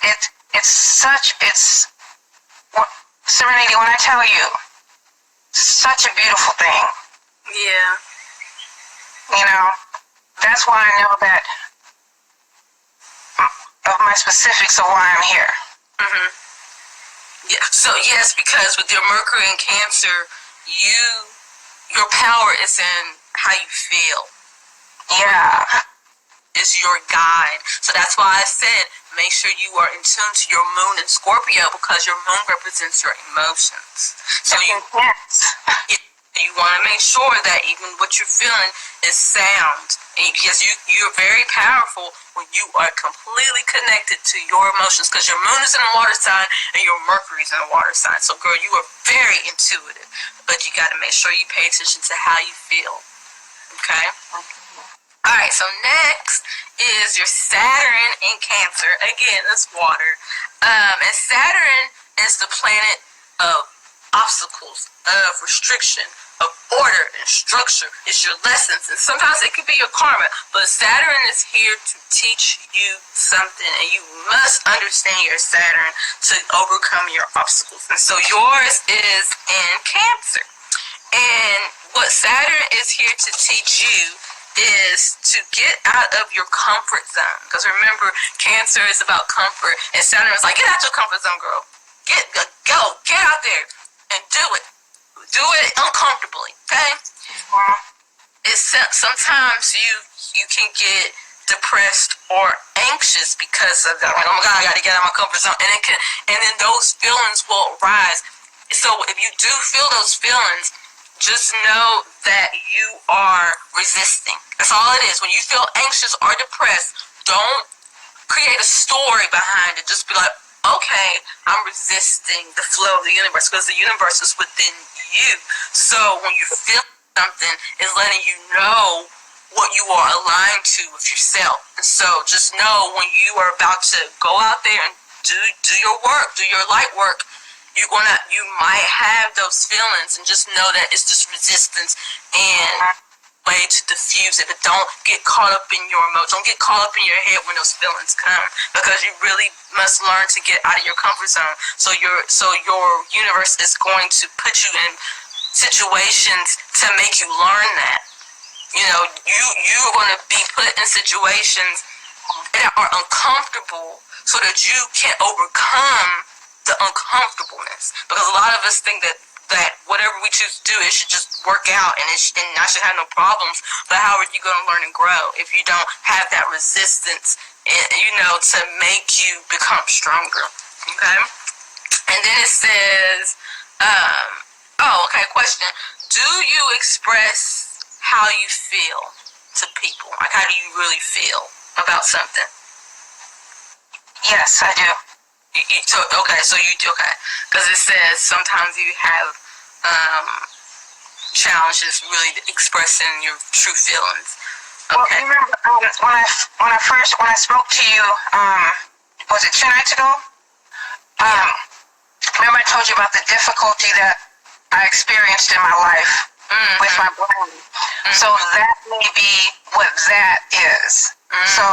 Serenity, when I tell you, such a beautiful thing. Yeah. That's why I know that of my specifics of why I'm here. Yeah. So yes, because with your Mercury and Cancer, your power is in how you feel. Yeah. Is your guide. So that's why I said make sure you are in tune to your moon in Scorpio, because your moon represents your emotions. So you want to make sure that even what you're feeling is sound. And because you're very powerful when you are completely connected to your emotions, because your moon is in the water sign and your Mercury is in the water sign. So girl, you are very intuitive, but you got to make sure you pay attention to how you feel. Okay? Alright, so next is your Saturn in Cancer. Again, it's water. And Saturn is the planet of obstacles, of restriction, of order and structure. It's your lessons, and sometimes it could be your karma, but Saturn is here to teach you something, and you must understand your Saturn to overcome your obstacles. And so yours is in Cancer. And what Saturn is here to teach you is to get out of your comfort zone. Because remember, Cancer is about comfort, and Saturn is like, get out your comfort zone, girl. Get out there and do it. Do it uncomfortably, okay? Sometimes you can get depressed or anxious because of that. Like, oh my God, I got to get out of my comfort zone, and then those feelings will rise. So if you do feel those feelings, just know that you are resisting. That's all it is. When you feel anxious or depressed, don't create a story behind it. Just be like, okay, I'm resisting the flow of the universe, because the universe is within you. So when you feel something, it's letting you know what you are aligned to with yourself. And so just know when you are about to go out there and do your work, do your light work, you might have those feelings, and just know that it's just resistance and way to diffuse it. But don't get caught up in your emotions. Don't get caught up in your head when those feelings come, because you really must learn to get out of your comfort zone. So your universe is going to put you in situations to make you learn that. You're going to be put in situations that are uncomfortable so that you can overcome the uncomfortableness, because a lot of us think that whatever we choose to do, it should just work out, and I should have no problems. But how are you going to learn and grow if you don't have that resistance, to make you become stronger? Okay. And then it says, question. Do you express how you feel to people? Like, how do you really feel about something? Yes, I do. So you do, okay. Because it says sometimes you have challenges really expressing your true feelings. Okay. Well, you remember when I spoke to you, was it 2 nights ago? Remember I told you about the difficulty that I experienced in my life with my brain. So that may be what that is. So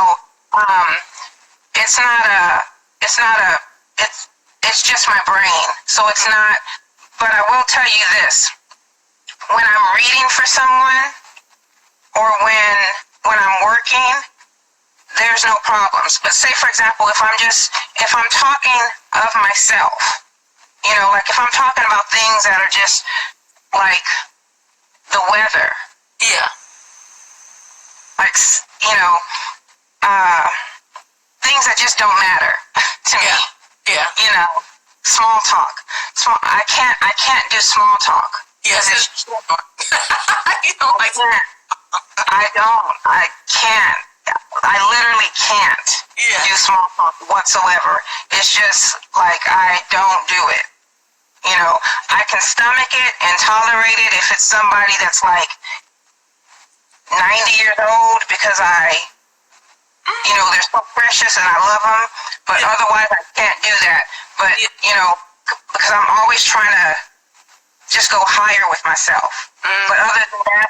it's just my brain. So it's not. But I will tell you this: when I'm reading for someone, or when I'm working, there's no problems. But say, for example, if I'm talking of myself, like if I'm talking about things that are just like the weather. Yeah. Like, things that just don't matter to me. Yeah. Small talk. I can't do small talk. Yes. You don't like that. I can't. I literally can't do small talk whatsoever. It's just like I don't do it. I can stomach it and tolerate it if it's somebody that's like 90 years old because they're so precious and I love them. But otherwise I can't do that. But, because I'm always trying to just go higher with myself. But other than that,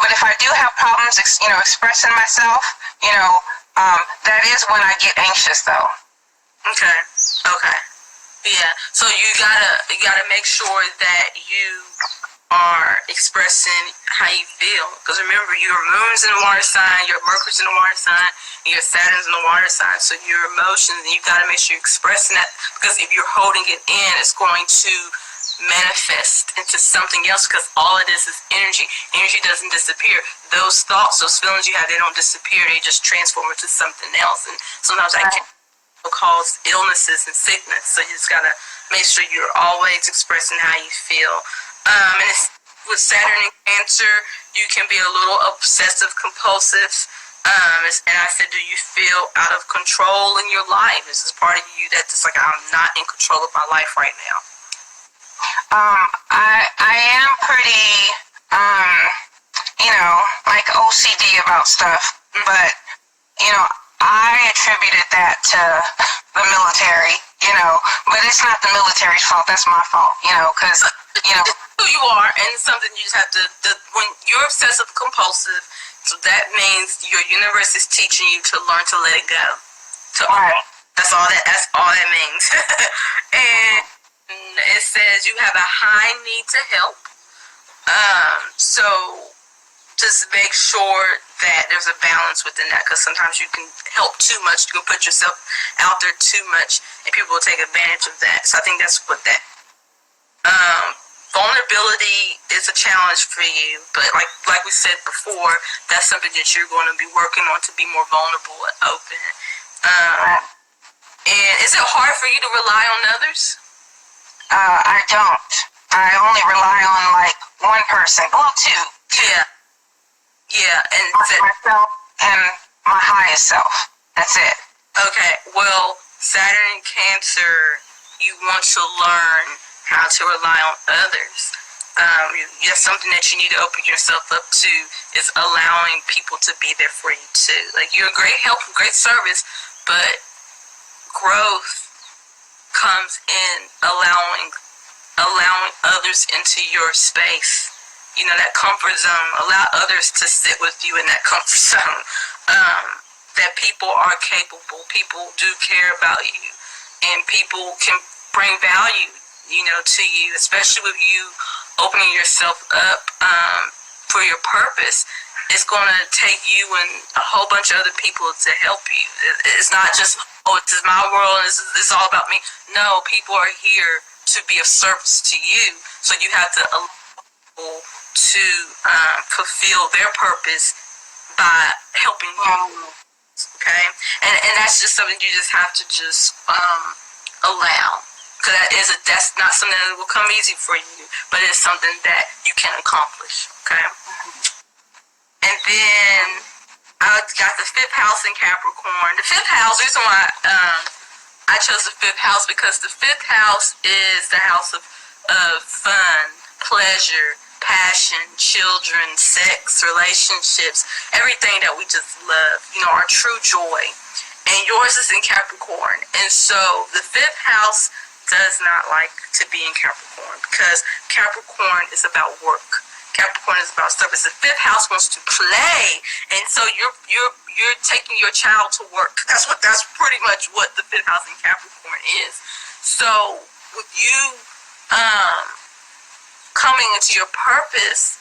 but if I do have problems, expressing myself, that is when I get anxious though. Okay. Yeah. So you gotta make sure that you are expressing how you feel. Because remember, your moon's in the water sign, your Mercury's in the water sign, and your Saturn's in the water sign. So your emotions, you gotta make sure you're expressing that. Because if you're holding it in, it's going to manifest into something else, because all it is energy. Energy doesn't disappear. Those thoughts, those feelings you have, they don't disappear. They just transform into something else. And sometimes that can cause illnesses and sickness. So you just gotta make sure you're always expressing how you feel. And it's, with Saturn and Cancer, you can be a little obsessive compulsive. And I said, do you feel out of control in your life? Is this part of you that's just like, I'm not in control of my life right now? I am pretty, like OCD about stuff, but, I attributed that to the military, but it's not the military's fault, that's my fault, because, who you are, and it's something you just have to, when you're obsessive compulsive, so that means your universe is teaching you to learn to let it go. That's all that means. And it says you have a high need to help. So just make sure that there's a balance within that, because sometimes you can help too much. You can put yourself out there too much, and people will take advantage of that. So I think that's what that. Vulnerability is a challenge for you, but like we said before, that's something that you're going to be working on, to be more vulnerable and open. And is it hard for you to rely on others? I don't. I only rely on like one person. Well, two. Yeah, and myself and my highest self. That's it. Okay, well, Saturn and Cancer, you want to learn how to rely on others. That's something that you need to open yourself up to, is allowing people to be there for you too. Like, you're a great help, great service, but growth comes in allowing others into your space. That comfort zone. Allow others to sit with you in that comfort zone. That people are capable. People do care about you, and people can bring value, to you, especially with you opening yourself up for your purpose. It's going to take you and a whole bunch of other people to help you. It's not just, this is my world, it's all about me. No, people are here to be of service to you. So you have to allow people to fulfill their purpose by helping you. Okay? And that's just something you just have to just allow. Because that's not something that will come easy for you, but it's something that you can accomplish. Okay. And then I got the fifth house in Capricorn. The fifth house, the reason why I chose the fifth house, because the fifth house is the house of fun, pleasure, passion, children, sex, relationships, everything that we just love, our true joy. And yours is in Capricorn. And so the fifth house does not like to be in Capricorn, because Capricorn is about work. Capricorn is about service. The fifth house wants to play, and so you're taking your child to work. That's pretty much what the fifth house in Capricorn is. So with you coming into your purpose,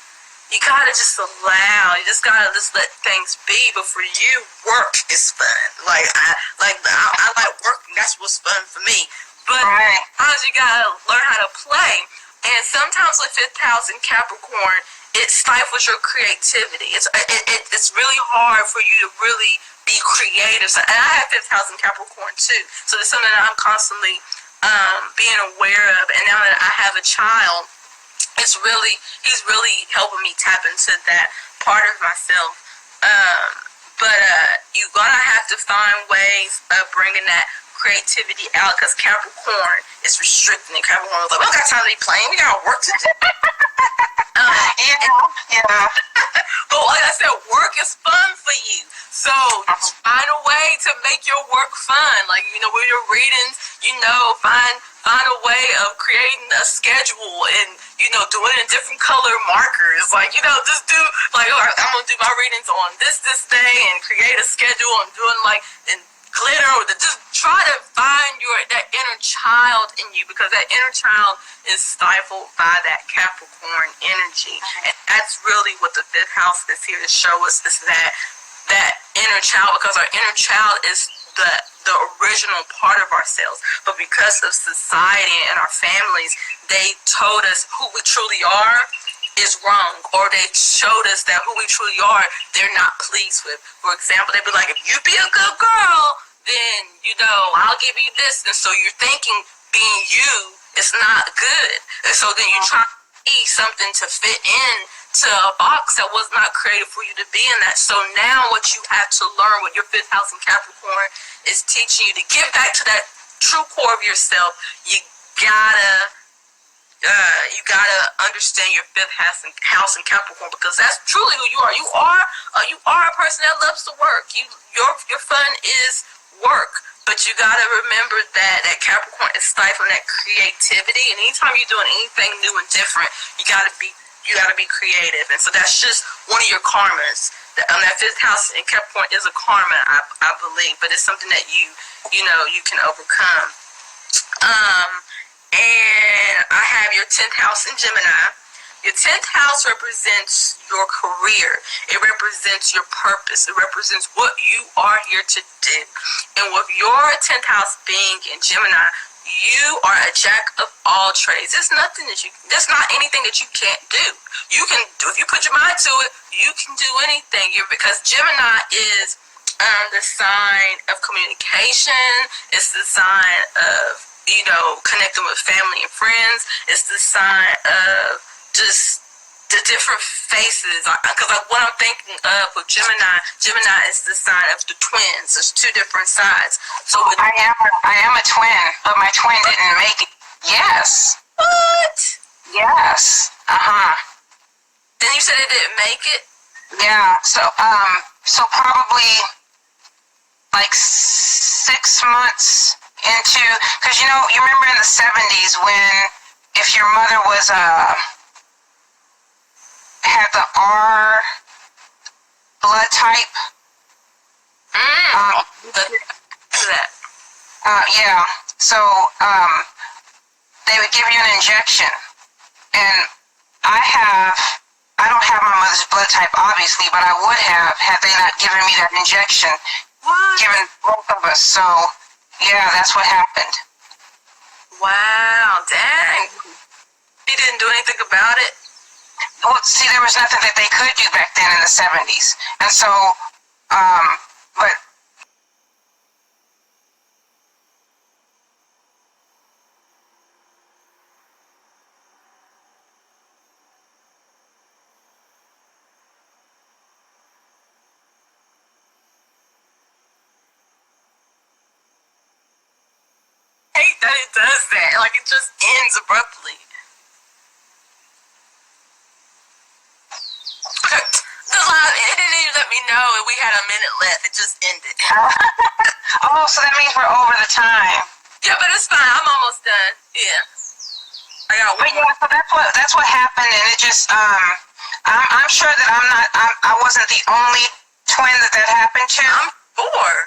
you gotta just allow. You just gotta let things be. But for you, work is fun. I like working. That's what's fun for me. But sometimes you gotta learn how to play. And sometimes with fifth house in Capricorn, it stifles your creativity. It's really hard for you to really be creative. So, and I have fifth house in Capricorn too. So it's something that I'm constantly being aware of. And now that I have a child, he's really helping me tap into that part of myself. But you're gonna have to find ways of bringing that creativity out, because Capricorn is restricting it. Capricorn was like, we don't got time to be playing, we got work to do. Yeah. But like I said, work is fun for you. So find a way to make your work fun. Like, with your readings, find a way of creating a schedule and, doing it in different color markers. Like, just do, like, I'm going to do my readings on this day and create a schedule and doing, and glitter, or just try to find that inner child in you, because that inner child is stifled by that Capricorn energy. And that's really what the fifth house is here to show us, is that inner child, because our inner child is the original part of ourselves. But because of society and our families, they told us who we truly are is wrong, or they showed us that who we truly are, they're not pleased with. For example, they'd be like, if you be a good girl, then, I'll give you this. And so you're thinking being you is not good. And so then you try to be something to fit in to a box that was not created for you to be in that. So now what you have to learn with your fifth house in Capricorn is teaching you to get back to that true core of yourself. You gotta understand your fifth house in Capricorn, because that's truly who you are. You are a person that loves to work. Your fun is work, but you gotta remember that Capricorn is stifling that creativity. And anytime you're doing anything new and different, you gotta be creative. And so that's just one of your karmas. That fifth house in Capricorn is a karma, I believe, but it's something that you can overcome. And I have your 10th house in Gemini. Your 10th house represents your career. It represents your purpose. It represents what you are here to do. And with your 10th house being in Gemini, you are a jack of all trades. There's not anything that you can't do. You can do, if you put your mind to it, you can do anything. Because Gemini is the sign of communication. It's the sign of connecting with family and friends. It's the sign of just the different faces. Because what I'm thinking of with Gemini is the sign of the twins. There's two different sides. So I am a twin, but my twin didn't make it. Yes. What? Yes. Then you said it didn't make it? Yeah. So probably like 6 months into, because you remember in the 70s when if your mother was had the R blood type. Yeah. So they would give you an injection, and I don't have my mother's blood type, obviously, but I would have had they not given me that injection. What? Given both of us. So yeah, that's what happened. Wow, dang. He didn't do anything about it? Well, see, there was nothing that they could do back then in the 70s. And so, but that it does that. Like, it just ends abruptly. The live, it didn't even let me know if we had a minute left. It just ended. Oh, so that means we're over the time. Yeah, but it's fine. I'm almost done. Yeah. I got one. But yeah, so that's what happened, and it just I'm sure that I wasn't the only twin that happened to. I'm sure.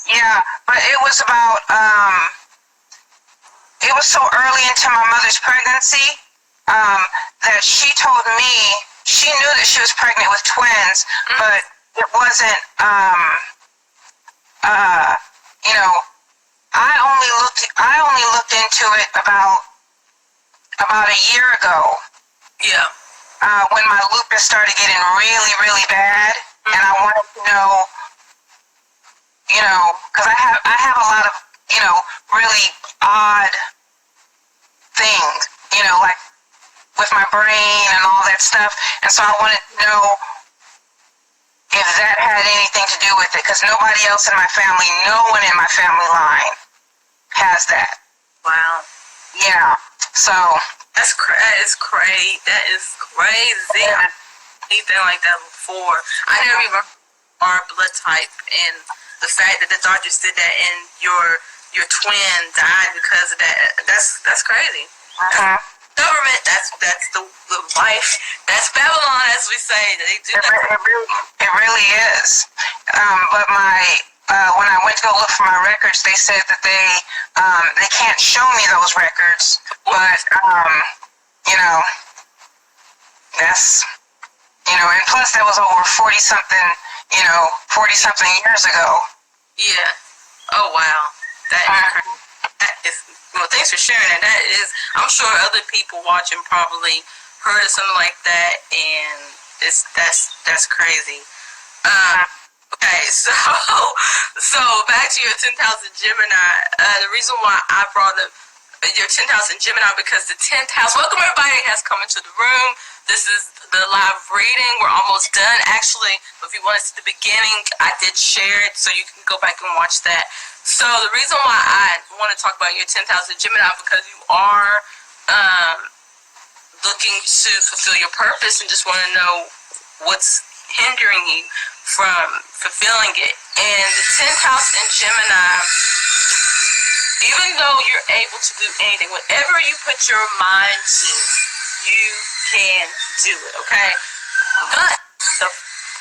Yeah, but it was about it was so early into my mother's pregnancy that she told me she knew that she was pregnant with twins, but it wasn't you know, I only looked into it about a year ago. Yeah. When my lupus started getting really, really bad, and I wanted to know, because I have a lot of, really odd things, like with my brain and all that stuff, and so I wanted to know if that had anything to do with it, because nobody else in my family, no one in my family line has that. Wow. Yeah. So. That's crazy. That is crazy. Yeah. I've seen anything like that before. I never even our blood type, and the fact that the doctors did that and your twin died because of that. That's crazy. Uh-huh. Government. That's the life. That's Babylon, as we say. They do that. It really is. But when I went to go look for my records, they said that they can't show me those records. But that's and plus that was over 40-something years ago. Yeah. Oh wow. That is well. Thanks for sharing that. That is. I'm sure other people watching probably heard of something like that, and that's crazy. Okay, so back to your 10,000 Gemini. The reason why I brought up your 10,000 Gemini because the 10th house. Welcome everybody has come into the room. This is the live reading. We're almost done actually. If you want to see the beginning, I did share it, so you can go back and watch that. So the reason why I want to talk about your 10,000 Gemini because you are looking to fulfill your purpose and just want to know what's hindering you from fulfilling it. And the 10th house in Gemini, even though you're able to do anything, whatever you put your mind to, you can do it, okay? But the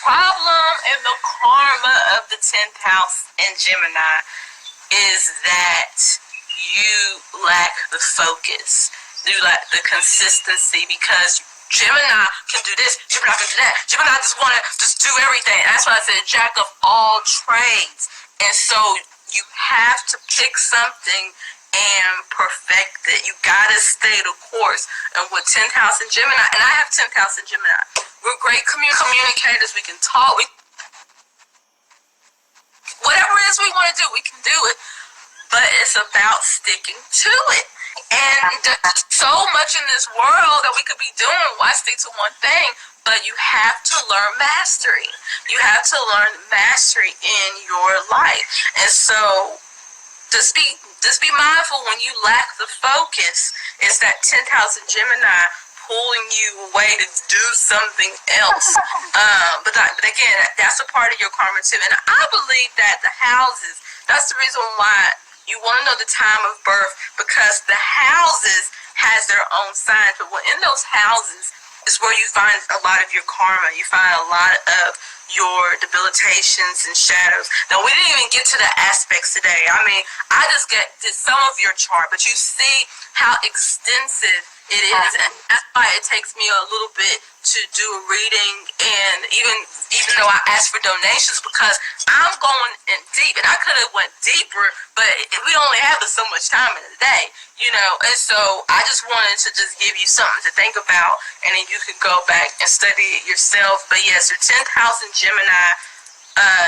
problem and the karma of the 10th house in Gemini is that you lack the focus. You lack the consistency because Gemini can do this, Gemini can do that. Gemini just want to just do everything. That's why I said jack of all trades. And so you have to pick something and perfect it. You gotta stay the course. And with 10th house in Gemini, and I have 10th house in Gemini, we're great communicators. We can talk. Whatever it is we want to do, we can do it. But it's about sticking to it. And there's so much in this world that we could be doing. Why stick to one thing? But you have to learn mastery. You have to learn mastery in your life. And so just be mindful when you lack the focus. It's that 10th house in Gemini pulling you away to do something else. But again, that's a part of your karma too. And I believe that the houses, that's the reason why you want to know the time of birth, because the houses has their own signs. But in those houses is where you find a lot of your karma. You find a lot of your debilitations and shadows. Now, we didn't even get to the aspects today. I mean, I just did some of your chart, but you see how extensive it is, and that's why it takes me a little bit to do a reading, and even though I asked for donations, because I'm going in deep, and I could have went deeper, but we only have so much time in the day, and so I just wanted to just give you something to think about, and then you can go back and study it yourself. But yes, your 10th house in Gemini,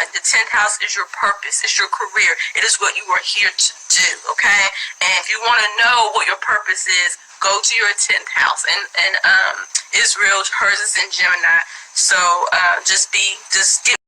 the 10th house is your purpose. It's your career. It is what you are here to do, okay? And if you want to know what your purpose is, go to your 10th house. And Israel, hers is in Gemini. So just get